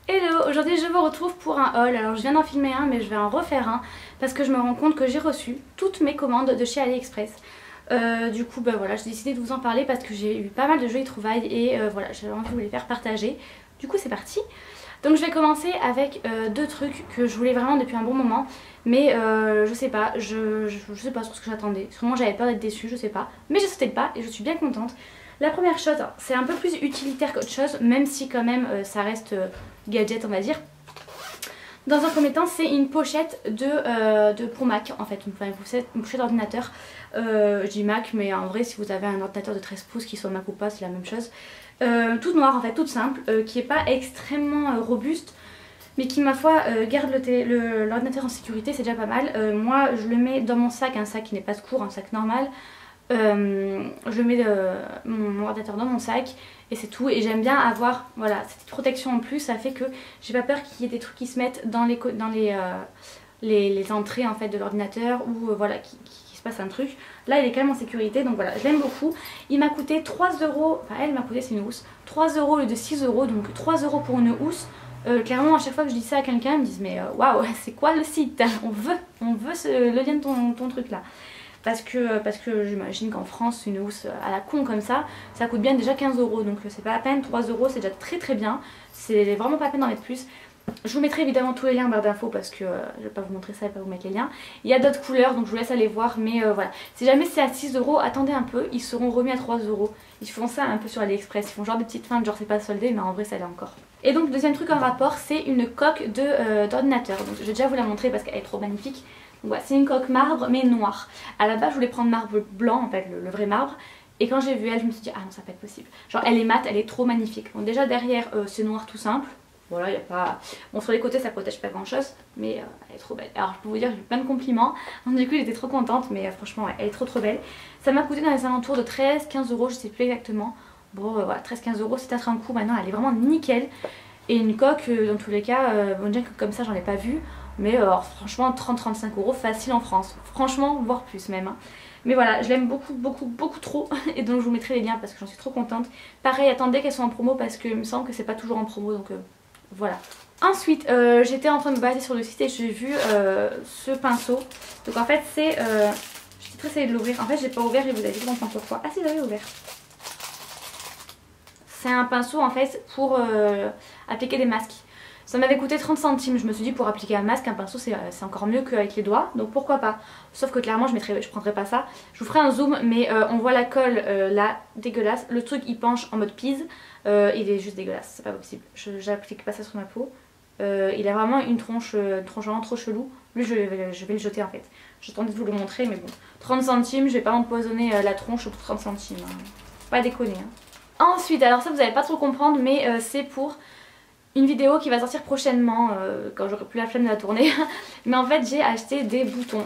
Hello, aujourd'hui je vous retrouve pour un haul. Alors je viens d'en filmer un mais je vais en refaire un parce que je me rends compte que j'ai reçu toutes mes commandes de chez AliExpress. Du coup voilà, j'ai décidé de vous en parler parce que j'ai eu pas mal de jolies trouvailles et voilà, j'avais envie de vous les faire partager. Du coup c'est parti. Donc je vais commencer avec deux trucs que je voulais vraiment depuis un bon moment, mais je sais pas, je sais pas sur ce que j'attendais. Sûrement j'avais peur d'être déçue, je sais pas, mais j'ai sauté le pas et je suis bien contente. La première chose, c'est un peu plus utilitaire qu'autre chose, même si quand même ça reste gadget on va dire. Dans un premier temps, c'est une pochette de Pro Mac en fait, une pochette d'ordinateur. Je dis Mac, mais en vrai si vous avez un ordinateur de 13 pouces qui soit Mac ou pas, c'est la même chose. Toute noire en fait, toute simple, qui est pas extrêmement robuste, mais qui ma foi garde l'ordinateur en sécurité, c'est déjà pas mal. Moi je le mets dans mon sac, un sac qui n'est pas secours, un sac normal. Je mets mon ordinateur dans mon sac et c'est tout, et j'aime bien avoir voilà, cette protection en plus. Ça fait que j'ai pas peur qu'il y ait des trucs qui se mettent dans les entrées en fait de l'ordinateur ou voilà qu'il se passe un truc. Là il est quand même en sécurité, donc voilà, je l'aime beaucoup. Il m'a coûté 3 €, enfin elle m'a coûté, c'est une housse, 3 € au lieu de 6 €, donc 3 € pour une housse. Clairement à chaque fois que je dis ça à quelqu'un ils me disent mais waouh, c'est quoi le site, on veut le lien de ton truc là. Parce que j'imagine qu'en France une housse à la con comme ça coûte bien déjà 15 €, donc c'est pas à peine. 3 € c'est déjà très bien, c'est vraiment pas à peine d'en mettre plus. Je vous mettrai évidemment tous les liens en barre d'infos parce que je vais pas vous montrer ça et pas vous mettre les liens. Il y a d'autres couleurs donc je vous laisse aller voir, mais voilà. Si jamais c'est à 6 €, attendez un peu, ils seront remis à 3 €. Ils font ça un peu sur AliExpress, ils font genre des petites feintes, genre c'est pas soldé mais en vrai ça l'est encore. Et donc deuxième truc en rapport, c'est une coque d'ordinateur. Donc je vais déjà vous la montrer parce qu'elle est trop magnifique. Ouais, c'est une coque marbre mais noire. À la base je voulais prendre marbre blanc en fait, le vrai marbre. Et quand j'ai vu elle je me suis dit ah non ça va pas être possible. Genre elle est mate, elle est trop magnifique. Bon déjà derrière c'est noir tout simple. Voilà, il n'y a pas... Bon sur les côtés ça protège pas grand chose, mais elle est trop belle. Alors je peux vous dire j'ai eu plein de compliments. Donc, du coup j'étais trop contente, mais franchement ouais, elle est trop belle. Ça m'a coûté dans les alentours de 13-15 €, je sais plus exactement. Bon voilà, 13-15 €, c'est peut-être un coup. Maintenant elle est vraiment nickel. Et une coque dans tous les cas, bon déjà que comme ça j'en ai pas vu. Mais franchement 30-35 € facile en France, franchement voire plus même hein. Mais voilà, je l'aime beaucoup trop et donc je vous mettrai les liens parce que j'en suis trop contente. Pareil, attendez qu'elles soient en promo parce qu'il me semble que c'est pas toujours en promo, donc voilà. Ensuite j'étais en train de me baser sur le site et j'ai vu ce pinceau. Donc en fait c'est, j'étais très essayée de l'ouvrir, en fait j'ai pas ouvert et vous avez vu comprendre pourquoi. Ah si j'avais ouvert. C'est un pinceau en fait pour appliquer des masques. Ça m'avait coûté 30 centimes, je me suis dit pour appliquer un masque, un pinceau c'est encore mieux qu'avec les doigts, donc pourquoi pas. Sauf que clairement je prendrais pas ça. Je vous ferai un zoom, mais on voit la colle là, dégueulasse. Le truc il penche en mode pise, il est juste dégueulasse, c'est pas possible. J'applique pas ça sur ma peau. Il a vraiment une tronche vraiment trop chelou. Lui je vais le jeter en fait. J'ai tenté de vous le montrer mais bon. 30 centimes, je vais pas empoisonner la tronche pour 30 centimes. Hein. Pas déconner. Hein. Ensuite, alors ça vous allez pas trop comprendre, mais c'est pour une vidéo qui va sortir prochainement quand j'aurai plus la flemme de la tourner. Mais en fait j'ai acheté des boutons.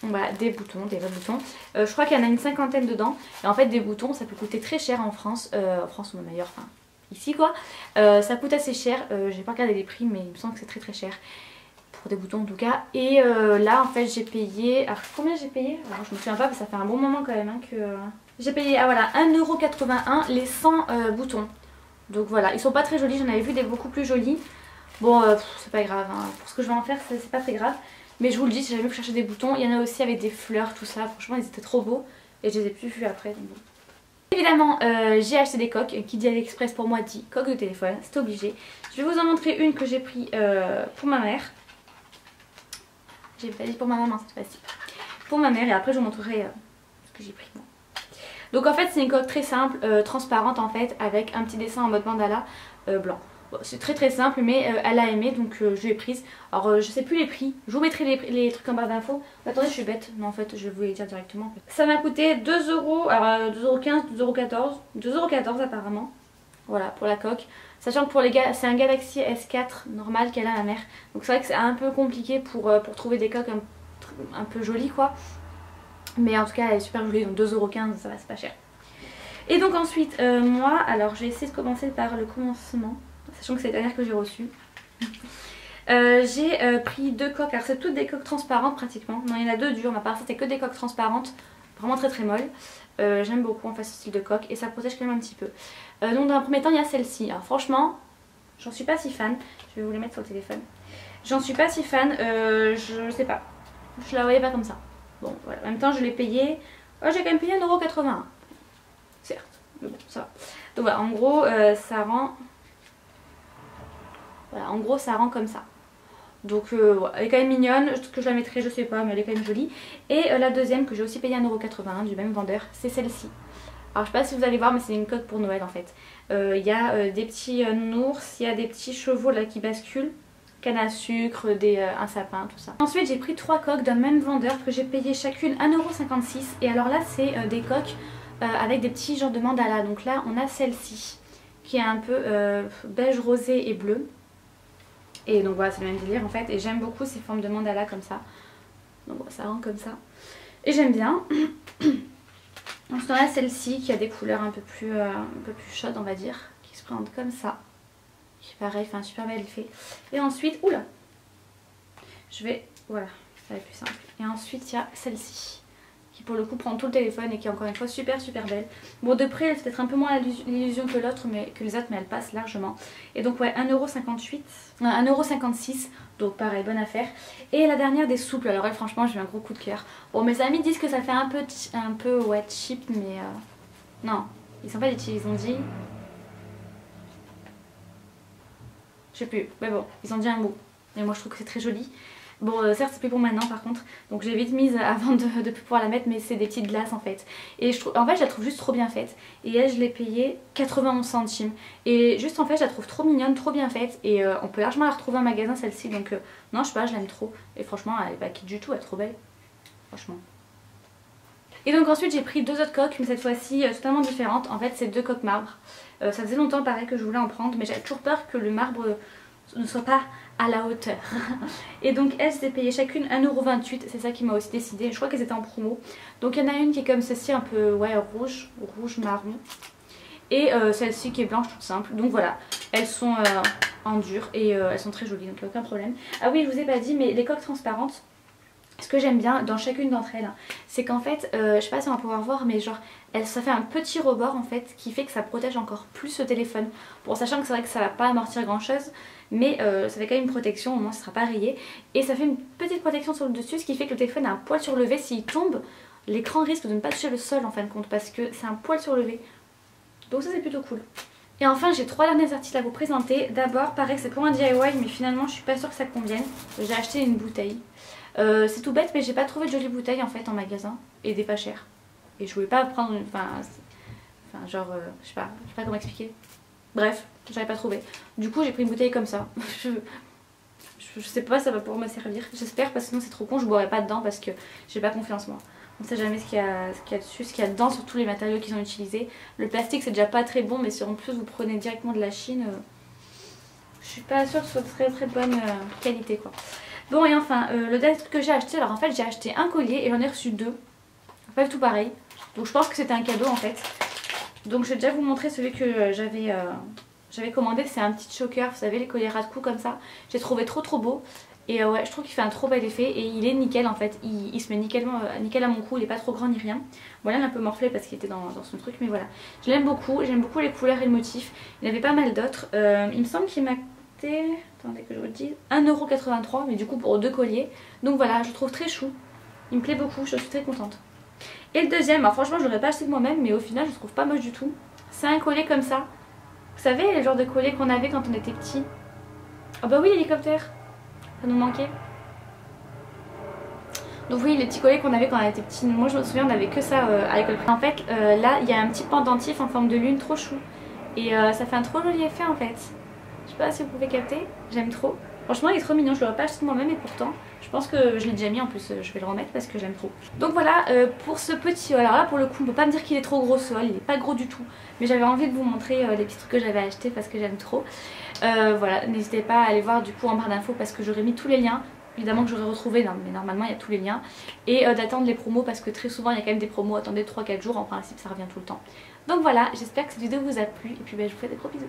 Voilà, des vrais boutons. Je crois qu'il y en a une cinquantaine dedans. Et en fait des boutons ça peut coûter très cher en France. En France ou même ailleurs, enfin ici quoi. Ça coûte assez cher. J'ai pas regardé les prix mais il me semble que c'est très cher. Pour des boutons en tout cas. Et là en fait j'ai payé... Alors combien j'ai payé? Alors je me souviens pas mais ça fait un bon moment quand même hein, que... J'ai payé, ah voilà, 1,81 € les 100 boutons. Donc voilà, ils sont pas très jolis, j'en avais vu des beaucoup plus jolis. Bon, c'est pas grave, hein. Pour ce que je vais en faire, c'est pas très grave. Mais je vous le dis, si jamais vous cherchez des boutons, il y en a aussi avec des fleurs, tout ça. Franchement, ils étaient trop beaux et je les ai plus vus après. Donc bon. Évidemment, j'ai acheté des coques. Qui dit AliExpress pour moi dit coque de téléphone, c'est obligé. Je vais vous en montrer une que j'ai pris pour ma mère. J'ai pas dit pour ma maman cette fois-ci. Pour ma mère, et après je vous montrerai ce que j'ai pris moi. Donc en fait c'est une coque très simple, transparente en fait, avec un petit dessin en mode mandala blanc. Bon, c'est très simple mais elle a aimé donc je l'ai prise. Alors je sais plus les prix, je vous mettrai les trucs en barre d'infos. Attendez je suis bête, non en fait je vais vous les dire directement. En fait. Ça m'a coûté 2 €, alors 2,15 €, 2,14 € apparemment. Voilà pour la coque. Sachant que pour les gars c'est un Galaxy S4 normal qu'elle a ma mère. Donc c'est vrai que c'est un peu compliqué pour trouver des coques un peu jolies quoi. Mais en tout cas elle est super jolie, donc 2,15 € ça va, c'est pas cher. Et donc ensuite moi, alors je vais essayer de commencer par le commencement, sachant que c'est la dernière que j'ai reçue. J'ai pris deux coques, alors c'est toutes des coques transparentes pratiquement. Non il y en a deux dures, mais à part ça c'était que des coques transparentes, vraiment très molles. J'aime beaucoup en fait ce style de coque et ça protège quand même un petit peu. Donc dans un premier temps il y a celle-ci, alors franchement j'en suis pas si fan. Je vais vous les mettre sur le téléphone. J'en suis pas si fan, je sais pas. Je la voyais pas comme ça. Bon voilà, en même temps je l'ai payé. Oh, j'ai quand même payé 1,81 €. Certes, mais bon, ça va. Donc voilà, en gros ça rend. Voilà, en gros ça rend comme ça. Donc voilà, elle est quand même mignonne, que je la mettrai je sais pas, mais elle est quand même jolie. Et la deuxième que j'ai aussi payé 1,81 € du même vendeur, c'est celle-ci. Alors je sais pas si vous allez voir, mais c'est une coque pour Noël en fait. Il y a des petits nounours, il y a des petits chevaux là qui basculent, canne à sucre, un sapin, tout ça. Ensuite j'ai pris 3 coques d'un même vendeur que j'ai payé chacune 1,56 €. Et alors là c'est des coques avec des petits genres de mandala. Donc là on a celle-ci qui est un peu beige rosé et bleu. Et donc voilà, c'est le même délire en fait. Et j'aime beaucoup ces formes de mandala comme ça. Donc voilà, ça rend comme ça. Et j'aime bien. Ensuite on a celle-ci qui a des couleurs un peu plus chaudes on va dire. Qui se présente comme ça. Qui pareil, fait un super bel effet. Et ensuite, oula, voilà, ça va être plus simple. Et ensuite il y a celle-ci. Qui pour le coup prend tout le téléphone et qui est encore une fois super belle. Bon de près elle fait peut-être un peu moins l'illusion que l'autre, mais que les autres, mais elle passe largement. Et donc ouais, 1,58 €, 1,56 €, donc pareil, bonne affaire. Et la dernière des souples, alors elle franchement j'ai eu un gros coup de cœur. Bon mes amis disent que ça fait un peu ouais, cheap, mais non, ils sont pas des cheap, ils ont dit... Je sais plus, mais bon, ils ont dit un mot. Et moi je trouve que c'est très joli. Bon certes c'est plus pour maintenant par contre, donc j'ai vite mise avant de plus pouvoir la mettre, mais c'est des petites glaces en fait. Et en fait je la trouve juste trop bien faite. Et elle je l'ai payée 91 centimes. Et juste en fait je la trouve trop mignonne, trop bien faite. Et on peut largement la retrouver en magasin celle-ci, donc non je sais pas, je l'aime trop. Et franchement elle est pas quitte du tout, elle est trop belle. Franchement. Et donc ensuite j'ai pris 2 autres coques, mais cette fois-ci totalement différentes. En fait c'est 2 coques marbre. Ça faisait longtemps pareil que je voulais en prendre, mais j'avais toujours peur que le marbre ne soit pas à la hauteur. Et donc elles s'est payé chacune 1,28 €, c'est ça qui m'a aussi décidé. Je crois qu'elles étaient en promo. Donc il y en a une qui est comme ceci, un peu ouais, rouge marron. Et celle-ci qui est blanche toute simple. Donc voilà, elles sont en dur et elles sont très jolies, donc il n'y a aucun problème. Ah oui, je vous ai pas dit, mais les coques transparentes, ce que j'aime bien dans chacune d'entre elles, c'est qu'en fait, je sais pas si on va pouvoir voir, mais genre ça fait un petit rebord en fait qui fait que ça protège encore plus le téléphone. Bon, sachant que c'est vrai que ça va pas amortir grand chose, mais ça fait quand même une protection, au moins ça sera pas rayé. Et ça fait une petite protection sur le dessus, ce qui fait que le téléphone a un poil surlevé. S'il tombe, l'écran risque de ne pas toucher le sol en fin de compte, parce que c'est un poil surlevé. Donc ça c'est plutôt cool. Et enfin j'ai 3 derniers articles à vous présenter. D'abord, pareil c'est pour un DIY, mais finalement je suis pas sûre que ça convienne. J'ai acheté une bouteille. C'est tout bête, mais j'ai pas trouvé de jolies bouteilles en fait en magasin, et des pas chères. Et je voulais pas prendre une... Enfin genre, je sais pas comment expliquer. Bref, j'avais pas trouvé. Du coup j'ai pris une bouteille comme ça. Je sais pas, ça va pouvoir me servir. J'espère, parce que sinon c'est trop con, je boirai pas dedans parce que j'ai pas confiance moi. On sait jamais ce qu'il y a dessus, ce qu'il y a dedans, sur tous les matériaux qu'ils ont utilisés. Le plastique c'est déjà pas très bon, mais si en plus vous prenez directement de la Chine, je suis pas sûre que ce soit très bonne qualité quoi. Bon et enfin, le dernier truc que j'ai acheté, alors en fait j'ai acheté un collier et j'en ai reçu 2. Pas du tout pareil. Donc je pense que c'était un cadeau en fait. Donc je vais déjà vous montrer celui que j'avais commandé. C'est un petit choker, vous savez les colliers ras de cou comme ça. J'ai trouvé trop beau. Et ouais, je trouve qu'il fait un trop bel effet et il est nickel en fait. Il se met nickel à mon cou, il est pas trop grand ni rien. Bon là il est un peu morflé parce qu'il était dans son truc, mais voilà. Je l'aime beaucoup, j'aime beaucoup les couleurs et le motif. Il y en avait pas mal d'autres. Il me semble qu'il m'a coûté, attendez que je vous le dise, 1,83 €, mais du coup pour 2 colliers. Donc voilà, je le trouve très chou. Il me plaît beaucoup, je suis très contente. Et le deuxième, alors franchement je l'aurais pas acheté de moi-même, mais au final je le trouve pas moche du tout. C'est un collier comme ça. Vous savez le genre de collier qu'on avait quand on était petit. Ah bah oui, l'hélicoptère. Ça nous manquait. Donc oui, les petits colliers qu'on avait quand on était petit. Moi je me souviens, on avait que ça à l'école. En fait là il y a un petit pendentif en forme de lune trop chou. Et ça fait un trop joli effet en fait. Je sais pas si vous pouvez capter, j'aime trop. Franchement il est trop mignon, je l'aurais pas acheté de moi-même et pourtant je pense que je l'ai déjà mis en plus, je vais le remettre parce que j'aime trop. Donc voilà pour ce petit haul. Alors là pour le coup on peut pas me dire qu'il est trop gros ce haul, il est pas gros du tout. Mais j'avais envie de vous montrer les petits trucs que j'avais achetés parce que j'aime trop. Voilà, n'hésitez pas à aller voir du coup en barre d'infos parce que j'aurais mis tous les liens. Évidemment que j'aurais retrouvé, non, mais normalement il y a tous les liens. Et d'attendre les promos parce que très souvent il y a quand même des promos, attendez 3-4 jours, en principe ça revient tout le temps. Donc voilà, j'espère que cette vidéo vous a plu et puis je vous fais des gros bisous.